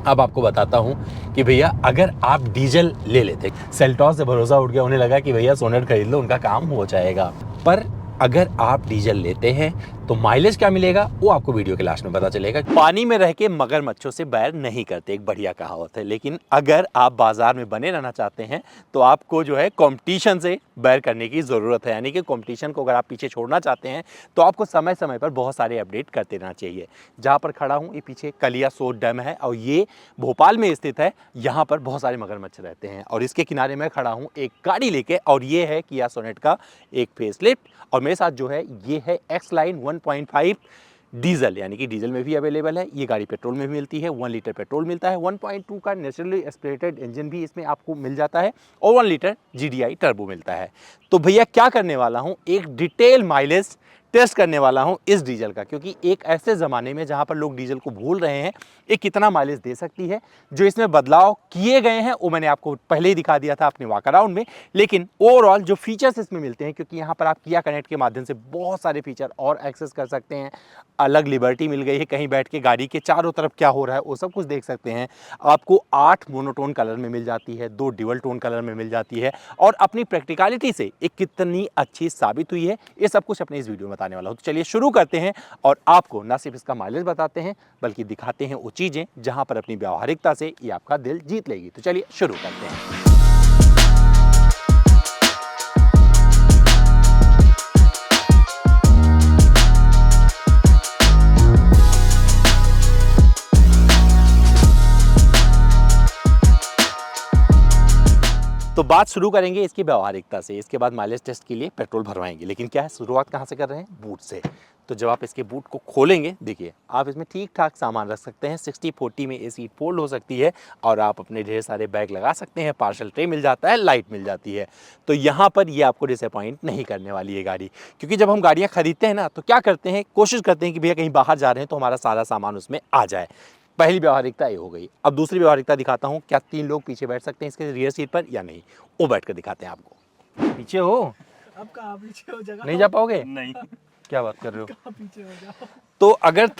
अब आपको बताता हूँ कि भैया अगर आप डीजल ले लेते, सेल्टॉस से भरोसा उठ गया, उन्हें लगा कि भैया सोनेट खरीद लो, उनका काम हो जाएगा। पर अगर आप डीजल लेते हैं तो माइलेज क्या मिलेगा वो आपको वीडियो के लास्ट में पता चलेगा। पानी में रह के मगरमच्छों से बैर नहीं करते, एक बढ़िया कहावत है। लेकिन अगर आप बाजार में बने रहना चाहते हैं तो आपको जो है कंपटीशन से बैर करने की ज़रूरत है। यानी कि कंपटीशन को अगर आप पीछे छोड़ना चाहते हैं तो आपको समय समय पर बहुत सारे अपडेट करते रहना चाहिए। जहाँ पर खड़ा हूँ ये पीछे कलिया सोत डैम है और ये भोपाल में स्थित है। यहाँ पर बहुत सारे मगरमच्छ रहते हैं और इसके किनारे मैं खड़ा हूँ एक गाड़ी लेके, और ये है किया सोनेट का एक फेसलिफ्ट। और मेरे साथ जो है ये है एक्स लाइन 1.5 डीजल, यानी कि डीजल में भी अवेलेबल है। ये गाड़ी पेट्रोल में भी मिलती है, 1 लीटर पेट्रोल मिलता है, 1.2 का नेचुरली एस्पिरेटेड इंजन भी इसमें आपको मिल जाता है और 1 लीटर GDI टर्बो मिलता है। तो भैया क्या करने वाला हूँ, एक डिटेल माइलेज टेस्ट करने वाला हूं इस डीजल का, क्योंकि एक ऐसे ज़माने में जहां पर लोग डीजल को भूल रहे हैं ये कितना माइलेज दे सकती है। जो इसमें बदलाव किए गए हैं वो मैंने आपको पहले ही दिखा दिया था अपने वॉक अराउंड में, लेकिन ओवरऑल जो फीचर्स इसमें मिलते हैं, क्योंकि यहाँ पर आप किया कनेक्ट के माध्यम से बहुत सारे फीचर और एक्सेस कर सकते हैं। अलग लिबर्टी मिल गई है, कहीं बैठ के गाड़ी के चारों तरफ क्या हो रहा है वो सब कुछ देख सकते हैं। आपको 8 मोनोटोन कलर में मिल जाती है, 2 ड्यूअल टोन कलर में मिल जाती है, और अपनी प्रैक्टिकलिटी से एक कितनी अच्छी साबित हुई है ये सब कुछ अपने इस वीडियो में बताने वाला हूँ। तो चलिए शुरू करते हैं और आपको ना सिर्फ इसका माइलेज बताते हैं बल्कि दिखाते हैं वो चीज़ें जहां पर अपनी व्यावहारिकता से ये आपका दिल जीत लेगी। तो चलिए शुरू करते हैं। तो बात शुरू करेंगे इसकी व्यावहारिकता से, इसके बाद माइलेज टेस्ट के लिए पेट्रोल भरवाएंगे। लेकिन क्या है, शुरुआत कहाँ से कर रहे हैं, बूट से। तो जब आप इसके बूट को खोलेंगे, देखिए आप इसमें ठीक ठाक सामान रख सकते हैं। 60-40 में ये सीट फोल्ड हो सकती है और आप अपने ढेर सारे बैग लगा सकते हैं। पार्सल ट्रे मिल जाता है, लाइट मिल जाती है। तो यहाँ पर ये आपको डिसअपॉइंट नहीं करने वाली है गाड़ी, क्योंकि जब हम गाड़ियाँ खरीदते हैं ना तो क्या करते हैं, कोशिश करते हैं कि भैया कहीं बाहर जा रहे हैं तो हमारा सारा सामान उसमें आ जाए। पहली व्यवहारिकता ये हो गई। अब दूसरी व्यवहारिकता दिखाता हूँ, क्या 3 लोग पीछे बैठ सकते हैं इसके रियर सीट पर या नहीं, वो बैठ कर दिखाते हैं आपको। पीछे हो, अब कहाँ पीछे हो, जगह नहीं जा पाओगे, नहीं, क्या बात कर रहे हो, कहाँ पीछे हो जाओ। तो अगर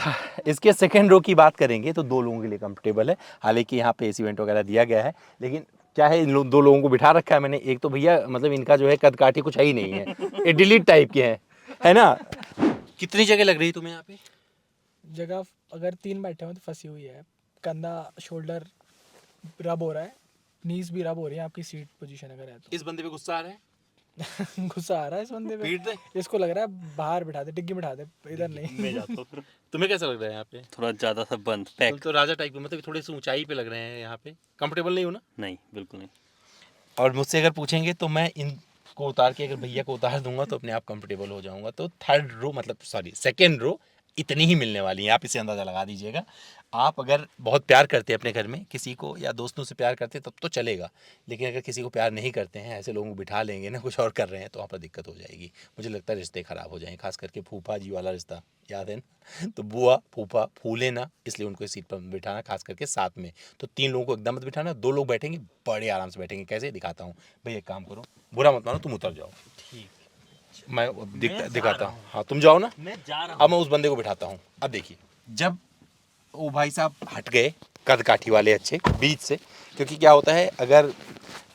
इसके सेकेंड रो की बात करेंगे तो 2 लोगों के लिए कंफर्टेबल है। हालांकि यहाँ पे AC वेंट वगैरह दिया गया है, लेकिन क्या है, इन 2 लोगों को बिठा रखा है मैंने। एक तो भैया मतलब इनका जो है कद काठी कुछ है ही नहीं है, ये डिलीट टाइप के हैं, है ना। कितनी जगह लग रही है तुम्हें यहाँ पे? जगह अगर 3 बैठे हो तो फंसी हुई है। कंधा, शोल्डर रब हो रहा है, नीज भी रब हो रही है आपकी सीट पोजीशन अगर है तो। इस बंदे पे गुस्सा आ रहा है गुस्सा आ रहा है इस बंदे पे, पीट दे, इसको लग रहा है बाहर बिठा दे, डिग्गी बिठा दे, इधर नहीं। मैं जाता हूँ। तुम्हें कैसा लग रहा है यहाँ पे? थोड़ा ज़्यादा सा बंद तुम पैक। तो राजा टाइप के, मतलब थोड़े से ऊंचाई पे लग रहे हैं यहाँ पे। कंफर्टेबल नहीं हो ना? नहीं, बिल्कुल नहीं। और मुझसे अगर पूछेंगे तो मैं इनको उतार के अगर भैया को उतार दूंगा तो अपने आप कंफर्टेबल हो जाऊंगा। तो थर्ड रो, मतलब सॉरी सेकेंड रो इतनी ही मिलने वाली है, आप इसे अंदाज़ा लगा दीजिएगा। आप अगर बहुत प्यार करते हैं अपने घर में किसी को, या दोस्तों से प्यार करते हैं तब तो चलेगा, लेकिन अगर किसी को प्यार नहीं करते हैं, ऐसे लोगों को बिठा लेंगे ना, कुछ और कर रहे हैं, तो वहाँ पर दिक्कत हो जाएगी। मुझे लगता है रिश्ते ख़राब हो जाएंगे, खास करके फूफा जी वाला रिश्ता, याद है ना। तो बुआ फूफा फूले ना, इसलिए उनको इस सीट पर बिठाना, खास करके साथ में। तो 3 लोगों को एकदम मत बिठाना, 2 लोग बैठेंगे बड़े आराम से बैठेंगे। कैसे दिखाता हूँ भाई, एक काम करो, बुरा मत मानो, तुम उतर जाओ, ठीक, मैं दिखाता हूँ। हाँ तुम जाओ ना, मैं जा रहा अब मैं उस बंदे को बिठाता हूँ। अब देखिए, जब वो भाई साहब हट गए कद काठी वाले अच्छे बीच से, क्योंकि क्या होता है अगर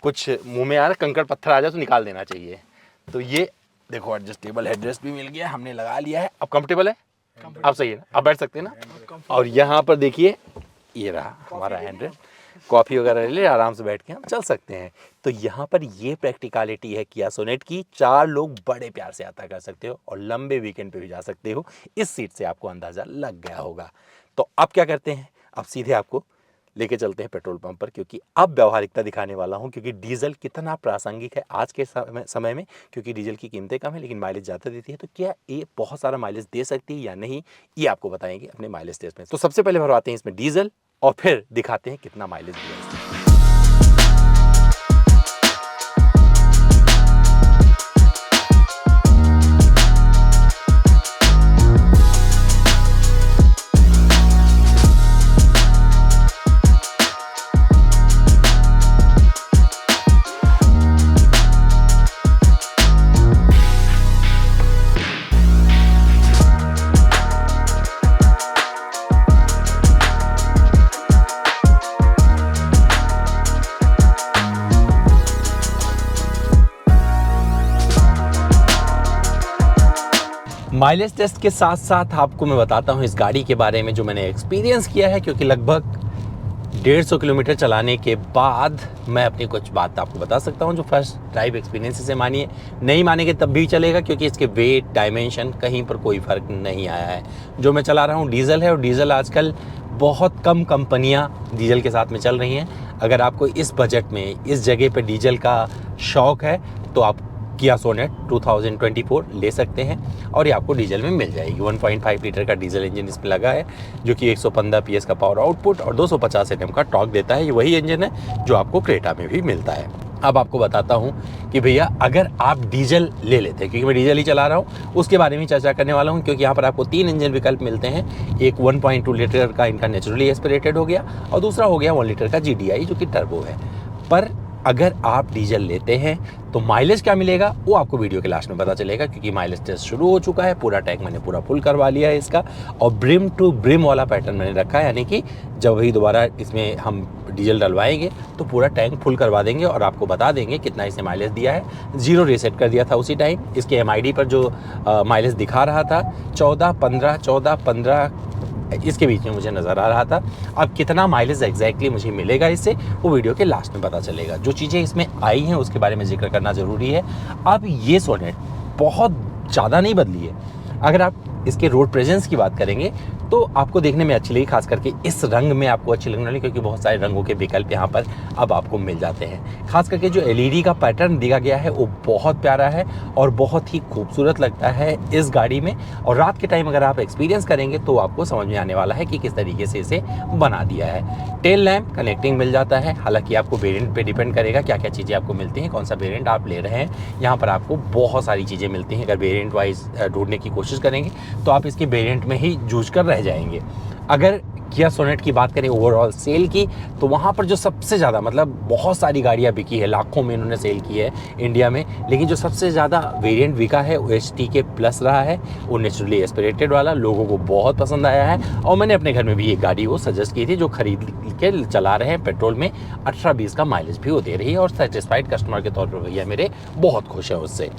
कुछ मुंह में आ रहा, कंकड़ पत्थर आ जाए तो निकाल देना चाहिए। तो ये देखो एडजस्टेबल हेडरेस्ट भी मिल गया, हमने लगा लिया है। अब कंफर्टेबल है, अब सही है ना, अब बैठ सकते हैं ना। और यहाँ पर देखिए ये रहा हमारा हैंडरेस्ट, कॉफ़ी वगैरह ले आराम से बैठ के हम चल सकते हैं। तो यहाँ पर ये प्रैक्टिकलिटी है किया सोनेट की। 4 लोग बड़े प्यार से यात्रा कर सकते हो और लंबे वीकेंड पे भी जा सकते हो। इस सीट से आपको अंदाज़ा लग गया होगा। तो अब क्या करते हैं, अब सीधे आपको लेके चलते हैं पेट्रोल पंप पर, क्योंकि अब व्यावहारिकता दिखाने वाला हूँ। क्योंकि डीजल कितना प्रासंगिक है आज के समय में, क्योंकि डीजल की कीमतें कम है लेकिन माइलेज ज़्यादा देती है। तो क्या ये बहुत सारा माइलेज दे सकती है या नहीं, ये आपको बताएंगे अपने माइलेज टेस्ट में। तो सबसे पहले भरवाते हैं इसमें डीजल और फिर दिखाते हैं कितना माइलेज दिया है। माइलेज टेस्ट के साथ साथ आपको मैं बताता हूँ इस गाड़ी के बारे में जो मैंने एक्सपीरियंस किया है, क्योंकि लगभग 150 किलोमीटर चलाने के बाद मैं अपनी कुछ बात आपको बता सकता हूँ जो फर्स्ट ड्राइव एक्सपीरियंस से मानिए, नहीं मानेंगे तब भी चलेगा, क्योंकि इसके वेट डायमेंशन कहीं पर कोई फ़र्क नहीं आया है। जो मैं चला रहा हूँ डीजल है, और डीजल आजकल बहुत कम कंपनियाँ डीजल के साथ में चल रही हैं। अगर आपको इस बजट में इस जगह पे डीजल का शौक़ है तो आप किया सोनेट 2024 ले सकते हैं, और ये आपको डीजल में मिल जाएगी। 1.5 लीटर का डीजल इंजन इसमें लगा है, जो कि 115 PS का पावर आउटपुट और 250 Nm का टॉर्क देता है। ये वही इंजन है जो आपको क्रेटा में भी मिलता है। अब आपको बताता हूँ कि भैया अगर आप डीजल ले लेते हैं, क्योंकि मैं डीजल ही चला रहा हूँ, उसके बारे में चर्चा करने वाला हूँ, क्योंकि यहाँ पर आपको 3 इंजन विकल्प मिलते हैं। एक 1.2 लीटर का इनका नेचुरली एस्पिरेटेड हो गया, और दूसरा हो गया 1 लीटर का GDI जो कि टर्बो है। पर अगर आप डीजल लेते हैं तो माइलेज क्या मिलेगा वो आपको वीडियो के लास्ट में पता चलेगा, क्योंकि माइलेज टेस्ट शुरू हो चुका है। पूरा टैंक मैंने पूरा फुल करवा लिया है इसका, और ब्रिम टू ब्रिम वाला पैटर्न मैंने रखा है, यानी कि जब वही दोबारा इसमें हम डीजल डलवाएंगे तो पूरा टैंक फुल करवा देंगे और आपको बता देंगे कितना इसने माइलेज दिया है। 0 रीसेट कर दिया था उसी टाइम। इसके MID पर जो माइलेज दिखा रहा था 14-15 इसके बीच में मुझे नज़र आ रहा था। अब कितना माइलेज एग्जैक्टली मुझे मिलेगा इससे वो वीडियो के लास्ट में पता चलेगा। जो चीज़ें इसमें आई हैं उसके बारे में जिक्र करना ज़रूरी है। अब ये सोनेट बहुत ज़्यादा नहीं बदली है। अगर आप इसके रोड प्रेजेंस की बात करेंगे तो आपको देखने में अच्छी लगी, खास करके इस रंग में आपको अच्छी लगने वाली, क्योंकि बहुत सारे रंगों के विकल्प यहाँ पर अब आपको मिल जाते हैं। खास करके जो LED का पैटर्न दिया गया है वो बहुत प्यारा है और बहुत ही खूबसूरत लगता है इस गाड़ी में। और रात के टाइम अगर आप एक्सपीरियंस करेंगे तो आपको समझ में आने वाला है कि किस तरीके से इसे बना दिया है। टेल लैम्प कनेक्टिंग मिल जाता है, हालांकि आपको वेरिएंट पे डिपेंड करेगा क्या क्या चीज़ें आपको मिलती हैं, कौन सा वेरिएंट आप ले रहे हैं। यहाँ पर आपको बहुत सारी चीज़ें मिलती हैं। अगर वेरिएंट वाइज ढूंढने की कोशिश करेंगे तो आप इसके वेरिएंट में ही जूझ कर रह जाएंगे। अगर किया सोनेट की बात करें ओवरऑल सेल की, तो वहाँ पर जो सबसे ज़्यादा, मतलब बहुत सारी गाड़ियाँ बिकी है, लाखों में इन्होंने सेल की है इंडिया में, लेकिन जो सबसे ज़्यादा वेरिएंट बिका है वो HTK प्लस रहा है। वो नेचुरली एस्पिरेटेड वाला लोगों को बहुत पसंद आया है, और मैंने अपने घर में भी एक गाड़ी वो सजेस्ट की थी जो खरीद के चला रहे हैं। पेट्रोल में 18-20 का माइलेज भी वो दे रही है, और सेटिस्फाइड कस्टमर के तौर पर भैया मेरे बहुत खुश है उससे।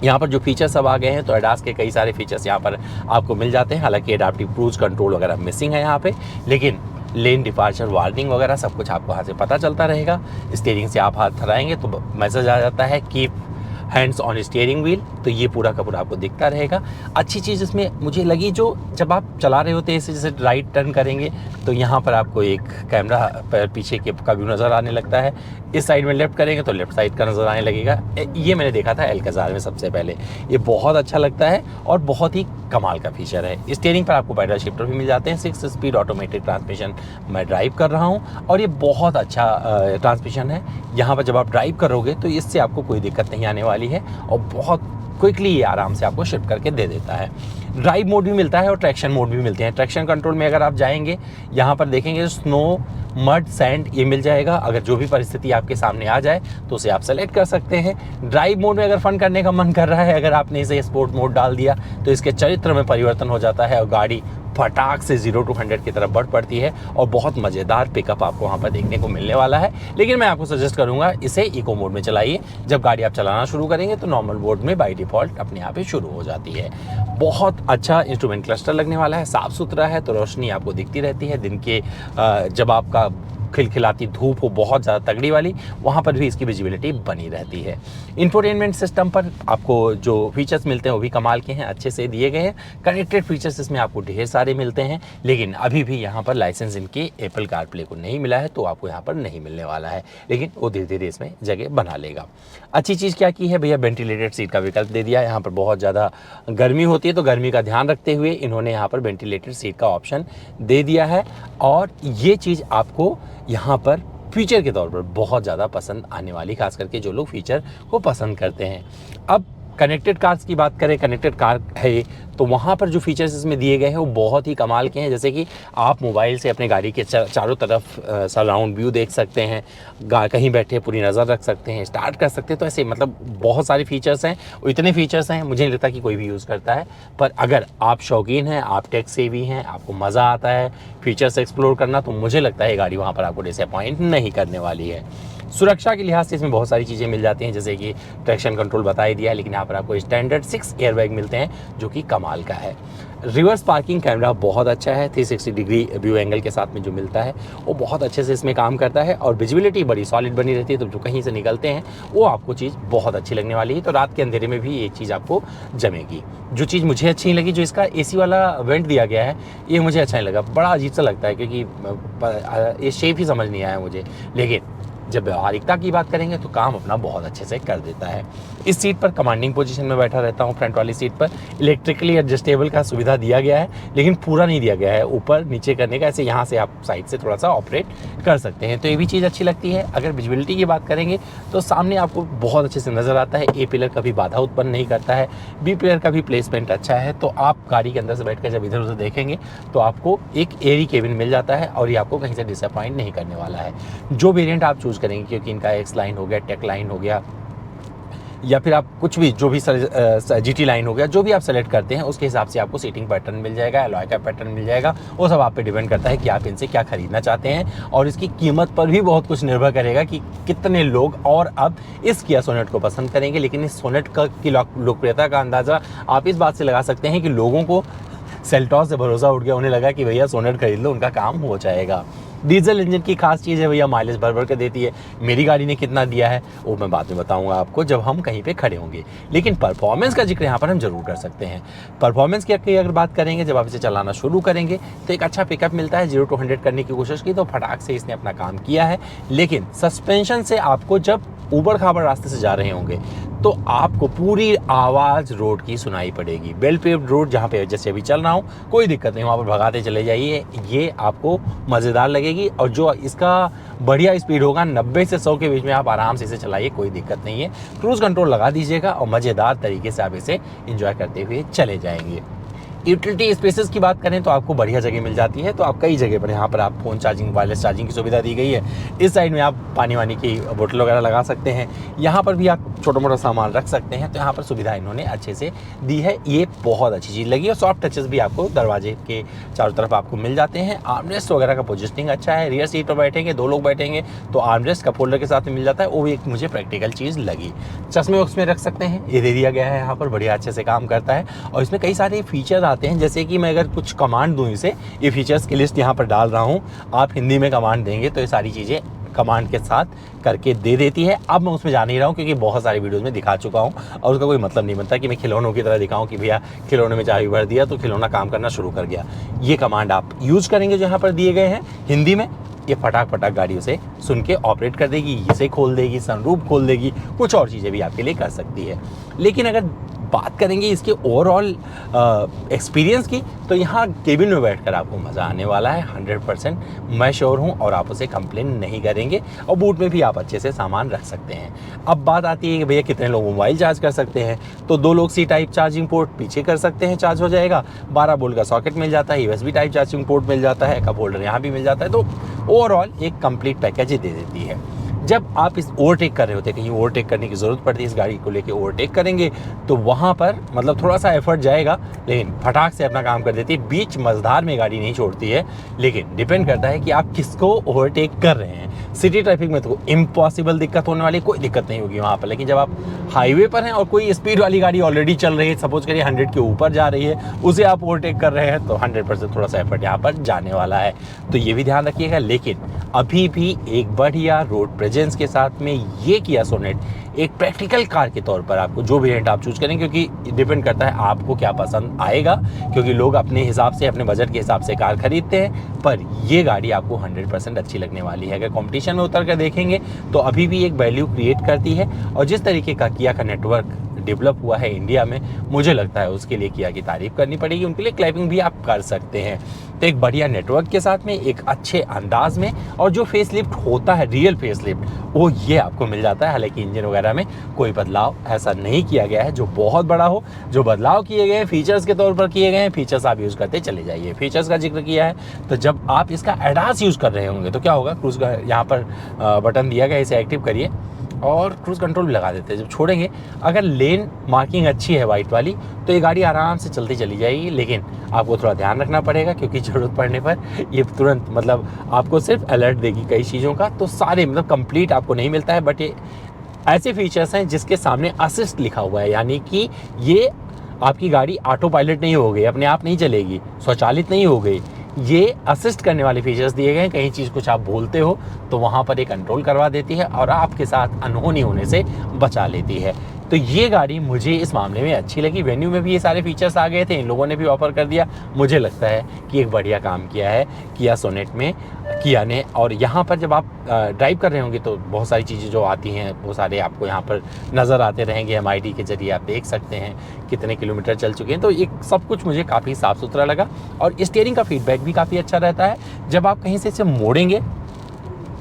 यहाँ पर जो फीचर्स अब आ गए हैं तो एडास के कई सारे फीचर्स यहाँ पर आपको मिल जाते हैं। हालांकि एडाप्टिव क्रूज कंट्रोल वगैरह मिसिंग है यहाँ पे, लेकिन लेन डिपार्चर वार्निंग वगैरह सब कुछ आपको हाथ से पता चलता रहेगा। स्टीयरिंग से आप हाथ हटाएंगे तो मैसेज आ जाता है keep hands on steering wheel, तो ये पूरा का पूरा आपको दिखता रहेगा। अच्छी चीज़ इसमें मुझे लगी, जो जब आप चला रहे होते हैं इसे जैसे राइट टर्न करेंगे तो यहाँ पर आपको एक कैमरा पीछे के का व्यू नज़र आने लगता है। इस साइड में लेफ्ट करेंगे तो लेफ्ट साइड का नज़र आने लगेगा। ये मैंने देखा था एल्काज़ार में सबसे पहले। ये बहुत अच्छा लगता है और बहुत ही कमाल का फीचर है। स्टीयरिंग पर आपको पैडल शिफ्टर भी मिल जाते हैं। 6 स्पीड ऑटोमेटिक ट्रांसमिशन मैं ड्राइव कर रहा हूँ, और ये बहुत अच्छा ट्रांसमिशन है। यहाँ पर जब आप ड्राइव करोगे तो इससे आपको कोई दिक्कत नहीं आने वाली है, और बहुत क्विकली ये आराम से आपको शिफ्ट करके दे देता है। ड्राइव मोड भी मिलता है और ट्रैक्शन मोड भी मिलते हैं। ट्रैक्शन कंट्रोल में अगर आप जाएंगे, यहाँ पर देखेंगे स्नो, मड, सैंड ये मिल जाएगा। अगर जो भी परिस्थिति आपके सामने आ जाए तो उसे आप सेलेक्ट कर सकते हैं। ड्राइव मोड में अगर फन करने का मन कर रहा है, अगर आपने इसे स्पोर्ट मोड डाल दिया तो इसके चरित्र में परिवर्तन हो जाता है और गाड़ी फटाक से 0 to 100 की तरफ बढ़ पड़ती है, और बहुत मज़ेदार पिकअप आपको वहाँ पर देखने को मिलने वाला है। लेकिन मैं आपको सजेस्ट करूँगा इसे इको मोड में चलाइए। जब गाड़ी आप चलाना शुरू करेंगे तो नॉर्मल मोड में बाय डिफ़ॉल्ट अपने आप ही शुरू हो जाती है। बहुत अच्छा इंस्ट्रूमेंट क्लस्टर लगने वाला है, साफ़ सुथरा है, तो रोशनी आपको दिखती रहती है। दिन के जब आपका खिलखिलाती धूप हो बहुत ज़्यादा तगड़ी वाली, वहाँ पर भी इसकी विजिबिलिटी बनी रहती है। इंफोटेनमेंट सिस्टम पर आपको जो फीचर्स मिलते हैं वो भी कमाल के हैं, अच्छे से दिए गए हैं। कनेक्टेड फीचर्स इसमें आपको ढेर सारे मिलते हैं, लेकिन अभी भी यहाँ पर लाइसेंस इनके एप्पल कारप्ले को नहीं मिला है, तो आपको यहाँ पर नहीं मिलने वाला है, लेकिन वो धीरे धीरे इसमें जगह बना लेगा। अच्छी चीज़ क्या की है भैया, वेंटिलेटेड सीट का विकल्प दे दिया है। यहाँ पर बहुत ज़्यादा गर्मी होती है, तो गर्मी का ध्यान रखते हुए इन्होंने यहाँ पर वेंटिलेटेड सीट का ऑप्शन दे दिया है, और ये चीज़ आपको यहाँ पर फीचर के तौर पर बहुत ज़्यादा पसंद आने वाली, खास करके जो लोग फीचर को पसंद करते हैं। अब कनेक्टेड कार्स की बात करें, कनेक्टेड कार है तो वहाँ पर जो फीचर्स इसमें दिए गए हैं वो बहुत ही कमाल के हैं। जैसे कि आप मोबाइल से अपने गाड़ी के चारों तरफ सराउंड व्यू देख सकते हैं, कहीं बैठे पूरी नज़र रख सकते हैं, स्टार्ट कर सकते हैं। तो ऐसे मतलब बहुत सारे फीचर्स हैं, इतने फीचर्स हैं मुझे नहीं लगता कि कोई भी यूज़ करता है। पर अगर आप शौकीन हैं, आप टेक सेवी हैं, आपको मज़ा आता है फीचर्स एक्सप्लोर करना, तो मुझे लगता है ये गाड़ी वहाँ पर आपको डिसअपॉइंट नहीं करने वाली है। सुरक्षा के लिहाज से इसमें बहुत सारी चीज़ें मिल जाती हैं, जैसे कि ट्रैक्शन कंट्रोल बता ही दिया है, लेकिन यहाँ पर आपको स्टैंडर्ड 6 एयरबैग मिलते हैं जो कि कमाल का है। रिवर्स पार्किंग कैमरा बहुत अच्छा है, 360 डिग्री व्यू एंगल के साथ में जो मिलता है वो बहुत अच्छे से इसमें काम करता है और विजिबिलिटी बड़ी सॉलिड बनी रहती है, तो जो कहीं से निकलते हैं वो आपको चीज़ बहुत अच्छी लगने वाली है। तो रात के अंधेरे में भी ये चीज़ आपको जमेगी। जो चीज़ मुझे अच्छी नहीं लगी, जो इसका AC वाला वेंट दिया गया है, ये मुझे अच्छा नहीं लगा, बड़ा अजीब सा लगता है, क्योंकि ये शेप ही समझ नहीं आया मुझे। लेकिन जब व्यवहारिकता की बात करेंगे तो काम अपना बहुत अच्छे से कर देता है। इस सीट पर कमांडिंग पोजीशन में बैठा रहता हूँ। फ्रंट वाली सीट पर इलेक्ट्रिकली एडजस्टेबल का सुविधा दिया गया है, लेकिन पूरा नहीं दिया गया है ऊपर नीचे करने का, ऐसे यहाँ से आप साइड से थोड़ा सा ऑपरेट कर सकते हैं, तो ये भी चीज़ अच्छी लगती है। अगर विजिबिलिटी की बात करेंगे तो सामने आपको बहुत अच्छे से नज़र आता है। A पिलर कभी बाधा उत्पन्न नहीं करता है, B पिलर का भी प्लेसमेंट अच्छा है, तो आप गाड़ी के अंदर से बैठ कर जब इधर उधर देखेंगे तो आपको एक एयरी केबिन मिल जाता है और ये आपको कहीं से डिसअपॉइंट नहीं करने वाला है। जो वेरिएंट आप चूज़ करेंगे, क्योंकि इनका X लाइन हो गया, टेक लाइन हो गया, या फिर आप कुछ भी जो भी GT लाइन हो गया, जो भी आप सेलेक्ट करते हैं उसके हिसाब से आपको सीटिंग पैटर्न मिल जाएगा, एलॉय का पैटर्न मिल जाएगा। वो सब आप पे डिपेंड करता है कि आप इनसे क्या खरीदना चाहते हैं, और इसकी कीमत पर भी बहुत कुछ निर्भर करेगा कि कितने लोग और अब इस किया सोनेट को पसंद करेंगे। लेकिन इस सोनेट की लोकप्रियता का अंदाज़ा आप इस बात से लगा सकते हैं कि लोगों को सेल्टॉस से भरोसा उठ गया, उन्हें लगा कि भैया सोनेट खरीद लो, उनका काम हो जाएगा। डीजल इंजन की खास चीज़ है भैया, माइलेज भर भर के देती है। मेरी गाड़ी ने कितना दिया है वो मैं बाद में बताऊंगा आपको जब हम कहीं पे खड़े होंगे, लेकिन परफॉर्मेंस का जिक्र यहाँ पर हम जरूर कर सकते हैं। परफॉर्मेंस की अगर बात करेंगे, जब आप इसे चलाना शुरू करेंगे तो एक अच्छा पिकअप मिलता है। 0 to 100 करने की कोशिश की तो फटाक से इसने अपना काम किया है, लेकिन सस्पेंशन से आपको जब ऊबड़ खाबड़ रास्ते से जा रहे होंगे तो आपको पूरी आवाज़ रोड की सुनाई पड़ेगी। वेल पेव्ड रोड जहाँ पे जैसे अभी चल रहा हूँ, कोई दिक्कत नहीं, वहाँ पर भगाते चले जाइए, ये आपको मज़ेदार लगेगी। और जो इसका बढ़िया स्पीड होगा 90 से 100 के बीच में आप आराम से इसे चलाइए, कोई दिक्कत नहीं है। क्रूज़ कंट्रोल लगा दीजिएगा और मज़ेदार तरीके से आप इसे इंजॉय करते हुए चले जाएंगे। यूटिलिटी स्पेसेस की बात करें तो आपको बढ़िया जगह मिल जाती है, तो आप कई जगह पर यहाँ पर आप फ़ोन चार्जिंग, वायरलेस चार्जिंग की सुविधा दी गई है। इस साइड में आप पानी वानी की बोतल वगैरह लगा सकते हैं, यहाँ पर भी आप छोटा मोटा सामान रख सकते हैं, तो यहाँ पर सुविधा इन्होंने अच्छे से दी है, ये बहुत अच्छी चीज़ लगी। और सॉफ्ट टचेस भी आपको दरवाजे के चारों तरफ आपको मिल जाते हैं। आर्मरेस्ट वगैरह का पोजिशनिंग अच्छा है, रियर सीट पर बैठेंगे, 2 लोग बैठेंगे तो आर्मरेस्ट कप होल्डर के साथ में मिल जाता है, वो भी एक मुझे प्रैक्टिकल चीज़ लगी। चश्मे उसमें रख सकते हैं, ये दे दिया गया है यहाँ पर, बढ़िया अच्छे से काम करता है। और इसमें कई सारे फीचर आते हैं, जैसे कि मैं अगर कुछ कमांड दूं इसे, ये फीचर्स की लिस्ट यहाँ पर डाल रहा हूँ, आप हिंदी में कमांड देंगे तो ये सारी चीज़ें कमांड के साथ करके दे देती है। अब मैं उसमें जा नहीं रहा हूँ क्योंकि बहुत सारे वीडियोस में दिखा चुका हूँ और उसका कोई मतलब नहीं बनता कि मैं खिलौनों की तरह दिखाऊँ कि भैया खिलौने में चाबी भर दिया तो खिलौना काम करना शुरू कर गया। ये कमांड आप यूज़ करेंगे जो यहाँ पर दिए गए हैं हिंदी में, ये फटाक फटाक गाड़ी उसे सुन के ऑपरेट कर देगी, इसे खोल देगी, सनरूफ खोल देगी, कुछ और चीज़ें भी आपके लिए कर सकती है। लेकिन अगर बात करेंगे इसके ओवरऑल एक्सपीरियंस की, तो यहाँ केबिन में बैठकर आपको मज़ा आने वाला है 100%, मैं श्योर हूँ, और आप उसे कंप्लेन नहीं करेंगे। और बूट में भी आप अच्छे से सामान रख सकते हैं। अब बात आती है कि भैया कितने लोग मोबाइल चार्ज कर सकते हैं, तो 2 लोग C टाइप चार्जिंग पोर्ट पीछे कर सकते हैं, चार्ज हो जाएगा। 12 वोल्ट का सॉकेट मिल जाता है, USB टाइप चार्जिंग पोर्ट मिल जाता है, कप होल्डर यहाँ भी मिल जाता है, तो ओवरऑल एक कंप्लीट पैकेज ही दे देती है। जब आप इस ओवरटेक कर रहे होते हैं, कहीं ओवरटेक करने की ज़रूरत पड़ती है, इस गाड़ी को लेके ओवरटेक करेंगे तो वहाँ पर मतलब थोड़ा सा एफर्ट जाएगा, लेकिन फटाक से अपना काम कर देती है। बीच मझधार में गाड़ी नहीं छोड़ती है, लेकिन डिपेंड करता है कि आप किसको ओवरटेक कर रहे हैं। सिटी ट्रैफिक में तो इम्पॉसिबल दिक्कत होने वाली, कोई दिक्कत नहीं होगी वहाँ पर, लेकिन जब आप हाईवे पर हैं और कोई स्पीड वाली गाड़ी ऑलरेडी चल रही है, सपोज करिए 100 के ऊपर जा रही है, उसे आप ओवरटेक कर रहे हैं, तो 100% थोड़ा सा एफर्ट यहाँ पर जाने वाला है, तो ये भी ध्यान रखिएगा। लेकिन अभी भी एक बढ़िया रोड प्रेजेंस के साथ में ये किया सोनेट एक प्रैक्टिकल कार के तौर पर आपको जो वेरिएंट आप चूज करें, क्योंकि डिपेंड करता है आपको क्या पसंद आएगा, क्योंकि लोग अपने हिसाब से, अपने बजट के हिसाब से कार खरीदते हैं, पर ये गाड़ी आपको 100% अच्छी लगने वाली है। अगर कंपटीशन में उतर कर देखेंगे तो अभी भी एक वैल्यू क्रिएट करती है, और जिस तरीके का किया का नेटवर्क डेवलप हुआ है इंडिया में, मुझे लगता है उसके लिए किया की तारीफ करनी पड़ेगी, उनके लिए क्लैपिंग भी आप कर सकते हैं। तो एक बढ़िया नेटवर्क के साथ में, एक अच्छे अंदाज में, और जो फेसलिफ्ट होता है, रियल फेसलिफ्ट, वो ये आपको मिल जाता है। हालांकि इंजन वगैरह में कोई बदलाव ऐसा नहीं किया गया है जो बहुत बड़ा हो। जो बदलाव किए गए हैं फीचर्स के तौर पर किए गए हैं, फीचर्स आप यूज़ करते चले जाइए। फीचर्स का जिक्र किया है, तो जब आप इसका एडास यूज़ कर रहे होंगे तो क्या होगा, क्रूज का यहाँ पर बटन दिया गया, इसे एक्टिव करिए और क्रूज़ कंट्रोल भी लगा देते हैं। जब छोड़ेंगे, अगर लेन मार्किंग अच्छी है वाइट वाली, तो ये गाड़ी आराम से चलती चली जाएगी। लेकिन आपको थोड़ा ध्यान रखना पड़ेगा, क्योंकि ज़रूरत पड़ने पर ये तुरंत मतलब आपको सिर्फ अलर्ट देगी कई चीज़ों का। तो सारे मतलब कंप्लीट आपको नहीं मिलता है, बट ये ऐसे फीचर्स हैं जिसके सामने असिस्ट लिखा हुआ है, यानी कि ये आपकी गाड़ी ऑटो पायलट नहीं हो गई, अपने आप नहीं चलेगी, स्वचालित नहीं हो गई। ये असिस्ट करने वाले फीचर्स दिए गए हैं। कहीं चीज़ कुछ आप बोलते हो तो वहाँ पर ये कंट्रोल करवा देती है और आपके साथ अनहोनी होने से बचा लेती है। तो ये गाड़ी मुझे इस मामले में अच्छी लगी। वेन्यू में भी ये सारे फीचर्स आ गए थे, इन लोगों ने भी ऑफर कर दिया। मुझे लगता है कि एक बढ़िया काम किया है किया सोनेट में, किया ने। और यहाँ पर जब आप ड्राइव कर रहे होंगे तो बहुत सारी चीज़ें जो आती हैं वो सारे आपको यहाँ पर नज़र आते रहेंगे। MID के ज़रिए आप देख सकते हैं कितने किलोमीटर चल चुके हैं। तो एक सब कुछ मुझे काफ़ी साफ़ सुथरा लगा और स्टीयरिंग का फीडबैक भी काफ़ी अच्छा रहता है। जब आप कहीं से इसे मोड़ेंगे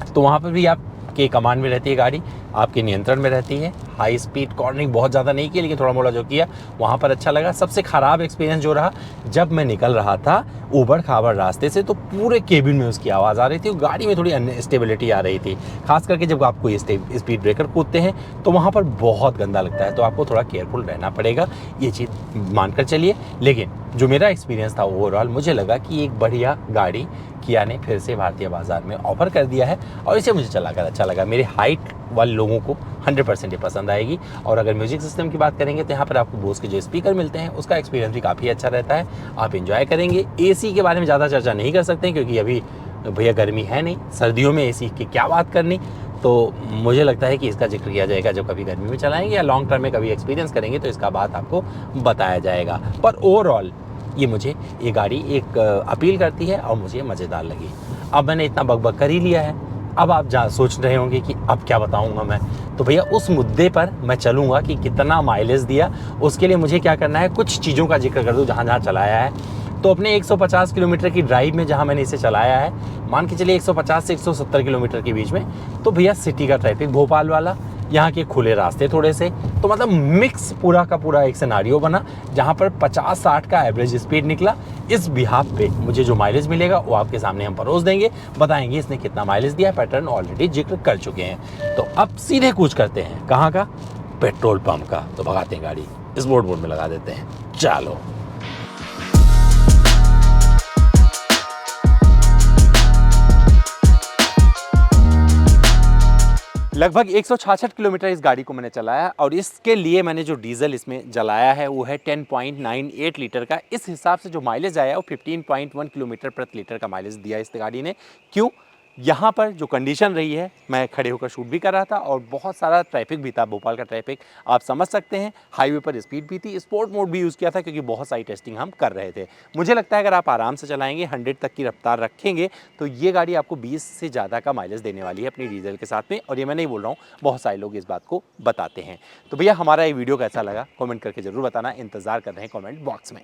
तो वहाँ पर भी आपके कमांड में रहती है गाड़ी, आपके नियंत्रण में रहती है। हाई स्पीड कॉर्नरिंग बहुत ज़्यादा नहीं की, लेकिन थोड़ा मोड़ा जो किया वहाँ पर अच्छा लगा। सबसे ख़राब एक्सपीरियंस जो रहा, जब मैं निकल रहा था ऊबड़ खाबड़ रास्ते से, तो पूरे केबिन में उसकी आवाज़ आ रही थी और गाड़ी में थोड़ी अनस्टेबिलिटी आ रही थी। खास करके जब आपको ये स्पीड ब्रेकर कूदते हैं तो वहाँ पर बहुत गंदा लगता है। तो आपको थोड़ा केयरफुल रहना पड़ेगा, ये चीज़ मानकर चलिए। लेकिन जो मेरा एक्सपीरियंस था ओवरऑल, मुझे लगा कि एक बढ़िया गाड़ी किया ने फिर से भारतीय बाज़ार में ऑफ़र कर दिया है और इसे मुझे चलाकर अच्छा लगा। मेरे हाइट वाले लोगों को 100% ये पसंद आएगी। और अगर म्यूजिक सिस्टम की बात करेंगे तो यहाँ पर आपको बोस के जो स्पीकर मिलते हैं उसका एक्सपीरियंस भी काफ़ी अच्छा रहता है, आप एंजॉय करेंगे। AC के बारे में ज़्यादा चर्चा नहीं कर सकते क्योंकि अभी भैया गर्मी है नहीं, सर्दियों में AC की क्या बात करनी। तो मुझे लगता है कि इसका जिक्र किया जाएगा जब कभी गर्मी में चलाएंगे या लॉन्ग टर्म में कभी एक्सपीरियंस करेंगे तो इसका बात आपको बताया जाएगा। पर ओवरऑल ये गाड़ी एक अपील करती है और मुझे मज़ेदार लगी। अब मैंने इतना बकबक कर ही लिया है, अब आप सोच रहे होंगे कि अब क्या बताऊंगा मैं। तो भैया उस मुद्दे पर मैं चलूंगा कि कितना माइलेज दिया। उसके लिए मुझे क्या करना है, कुछ चीज़ों का जिक्र कर दूं जहाँ जहाँ चलाया है। तो अपने 150 किलोमीटर की ड्राइव में जहाँ मैंने इसे चलाया है, मान के चलिए 150 से 170 किलोमीटर के बीच में, तो भैया सिटी का ट्रैफिक भोपाल वाला, यहाँ के खुले रास्ते थोड़े से, तो मतलब मिक्स पूरा का पूरा एक सिनारियो बना जहाँ पर 50-60 का एवरेज स्पीड निकला। इस बिहाफ पे मुझे जो माइलेज मिलेगा वो आपके सामने हम परोस देंगे, बताएंगे इसने कितना माइलेज दिया। पैटर्न ऑलरेडी जिक्र कर चुके हैं। तो अब सीधे कूच करते हैं कहाँ का, पेट्रोल पंप का। तो भगाते हैं गाड़ी, स्पोर्ट मोड में लगा देते हैं, चलो। लगभग 166 किलोमीटर इस गाड़ी को मैंने चलाया और इसके लिए मैंने जो डीजल इसमें जलाया है वो है 10.98 लीटर का। इस हिसाब से जो माइलेज आया वो 15.1 किलोमीटर प्रति लीटर का माइलेज दिया इस गाड़ी ने। क्यों? यहाँ पर जो कंडीशन रही है, मैं खड़े होकर शूट भी कर रहा था और बहुत सारा ट्रैफिक भी था, भोपाल का ट्रैफिक आप समझ सकते हैं। हाईवे पर स्पीड भी थी, स्पोर्ट मोड भी यूज़ किया था क्योंकि बहुत सारी टेस्टिंग हम कर रहे थे। मुझे लगता है अगर आप आराम से चलाएंगे, 100 तक की रफ्तार रखेंगे, तो ये गाड़ी आपको 20 से ज़्यादा का माइलेज देने वाली है अपनी डीजल के साथ में। और ये मैं नहीं बोल रहा हूँ, बहुत सारे लोग इस बात को बताते हैं। तो भैया हमारा ये वीडियो कैसा लगा कॉमेंट करके ज़रूर बताना, इंतज़ार कर रहे हैं कॉमेंट बॉक्स में।